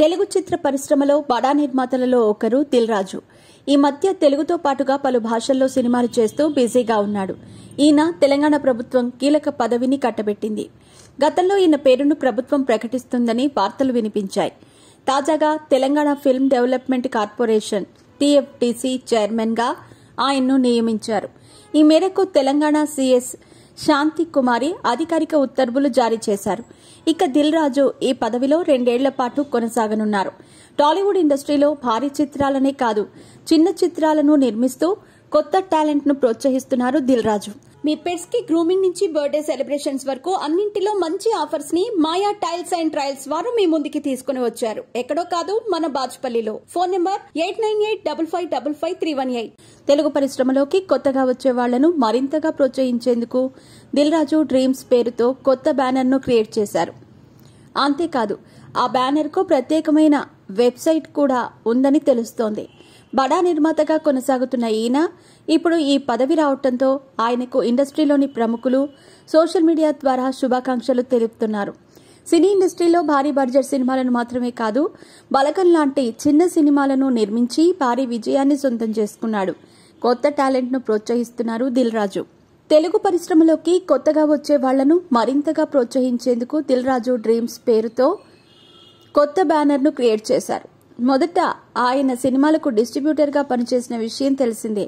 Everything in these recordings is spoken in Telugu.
తెలుగు చిత్ర పరిశ్రమలో బడా నిర్మాతలలో ఒకరు దిల్ రాజు. ఈ మధ్య తెలుగుతో పాటుగా పలు భాషల్లో సినిమాలు చేస్తూ బిజీగా ఉన్నాడు. ఈయన తెలంగాణ ప్రభుత్వం కీలక పదవిని కట్టబెట్టింది. గతంలో ఈయన పేరును ప్రభుత్వం ప్రకటిస్తుందని వార్తలు వినిపించాయి. తాజాగా Telangana film development corporation TFDC chairman గా ఆయన్ను నియమించారు. ఈ మేరకు తెలంగాణ CS శాంతి కుమారి అధికారిక ఉత్తర్వులు జారీ చేశారు. ఇక దిల్ రాజు ఈ పదవిలో 2 ఏళ్ల పాటు కొనసాగనున్నారు. టాలీవుడ్ ఇండస్ట్రీలో భారీ చిత్రాలనే కాదు, చిన్న చిత్రాలను నిర్మిస్తూ కొత్త టాలెంట్ ను ప్రోత్సహిస్తున్నారు దిల్ రాజు. మీ పెట్స్ కి గ్రూమింగ్ నుంచి బర్త్డే సెలబ్రేషన్స్ వరకు అన్నింటిలో మంచి ఆఫర్స్ ని మాయా టైల్స్ అండ్ ట్రయల్స్ వారు మీ ముందుకి తీసుకుని వచ్చారు. ఎక్కడో కాదు, మన బాజ్పల్లిలో. Phone number 8985555318. తెలుగు పరిశ్రమలోకి కొత్తగా వచ్చే వాళ్లను మరింతగా ప్రోత్సహించేందుకు దిల్ రాజు డ్రీమ్స్ పేరుతో కొత్త బ్యానర్ ను క్రియేట్ చేశారు. అంతేకాదు, ఆ బ్యానర్ కు ప్రత్యేకమైన వెబ్సైట్ కూడా ఉందని తెలుస్తోంది. బడా నిర్మాతగా కొనసాగుతున్న ఈయన ఇప్పుడు ఈ పదవి రావడంతో ఆయనకు ఇండస్ట్రీలోని ప్రముఖులు సోషల్ మీడియా ద్వారా శుభాకాంక్షలు తెలుపుతున్నారు. సినీ ఇండస్ట్రీలో భారీ బడ్జెట్ సినిమాలను మాత్రమే కాదు, బలగం లాంటి చిన్న సినిమాలను నిర్మించి భారీ విజయాన్ని సొంతం చేసుకున్నాడు. కొత్త టాలెంట్ ను ప్రోత్సహిస్తున్నారు దిల్ రాజు. తెలుగు పరిశ్రమలోకి కొత్తగా వచ్చే వాళ్లను మరింతగా ప్రోత్సహించేందుకు దిల్ రాజు డ్రీమ్స్ పేరుతో కొత్త బ్యానర్ ను క్రియేట్ చేశారు. మొదట ఆయన సినిమాలకు డిస్ట్రిబ్యూటర్ గా పనిచేసిన విషయం తెలిసిందే.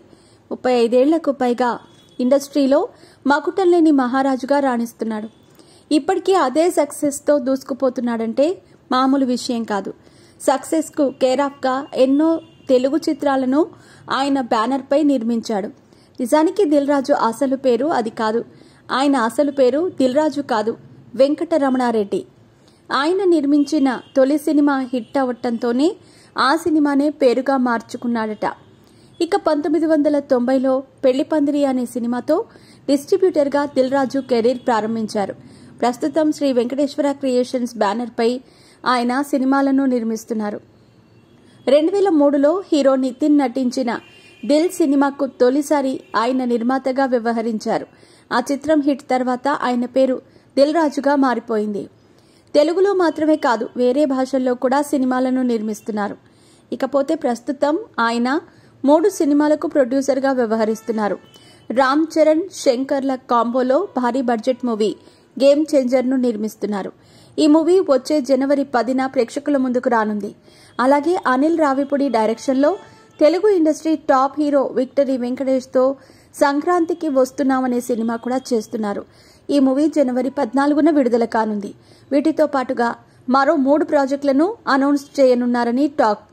35 ఏళ్లకు పైగా ఇండస్ట్రీలో మకుటం లేని మహారాజుగా రాణిస్తున్నాడు. ఇప్పటికీ అదే సక్సెస్ తో దూసుకుపోతున్నాడంటే మామూలు విషయం కాదు. సక్సెస్ కు కేర్ ఆఫ్ గా ఎన్నో తెలుగు చిత్రాలను ఆయన బ్యానర్ పై నిర్మించాడు. నిజానికి దిల్ రాజు అసలు పేరు అది కాదు. ఆయన అసలు పేరు దిల్ రాజు కాదు, వెంకటరమణారెడ్డి. ఆయన నిర్మించిన తొలి సినిమా హిట్ అవటంతోనే ఆ సినిమానే పేరుగా మార్చుకున్నాడట. ఇక 1990లో పెళ్లి పందిరి అనే సినిమాతో డిస్ట్రిబ్యూటర్ గా దిల్ రాజు కెరీర్ ప్రారంభించారు. ప్రస్తుతం శ్రీ వెంకటేశ్వర క్రియేషన్స్ బ్యానర్ పై ఆయన సినిమాలను నిర్మిస్తున్నారు. 2003లో హీరో నితిన్ నటించిన దిల్ సినిమాకు తొలిసారి ఆయన నిర్మాతగా వ్యవహరించారు. ఆ చిత్రం హిట్ తర్వాత ఆయన పేరు దిల్ రాజుగా మారిపోయింది. తెలుగులో మాత్రమే కాదు, వేరే భాషల్లో కూడా సినిమాలను నిర్మిస్తున్నారు. ఇకపోతే ప్రస్తుతం ఆయన 3 సినిమాలకు ప్రొడ్యూసర్ గా వ్యవహరిస్తున్నారు. రామ్ చరణ్, శంకర్ల కాంబోలో భారీ బడ్జెట్ మూవీ గేమ్ చేంజర్ ను నిర్మిస్తున్నారు. ఈ మూవీ వచ్చే జనవరి 10న ప్రేక్షకుల ముందుకు రానుంది. అలాగే అనిల్ రావిపూడి డైరెక్షన్ లో Telugu industry top hero victory Venkatesh తో సంక్రాంతికి వస్తున్నామనే సినిమా కూడా చేస్తున్నారు. ఈ మూవీ జనవరి 14న విడుదల కానుంది. వీటితో పాటుగా మరో 3 ప్రాజెక్టులను అనౌన్స్ చేయనున్నారని టాక్.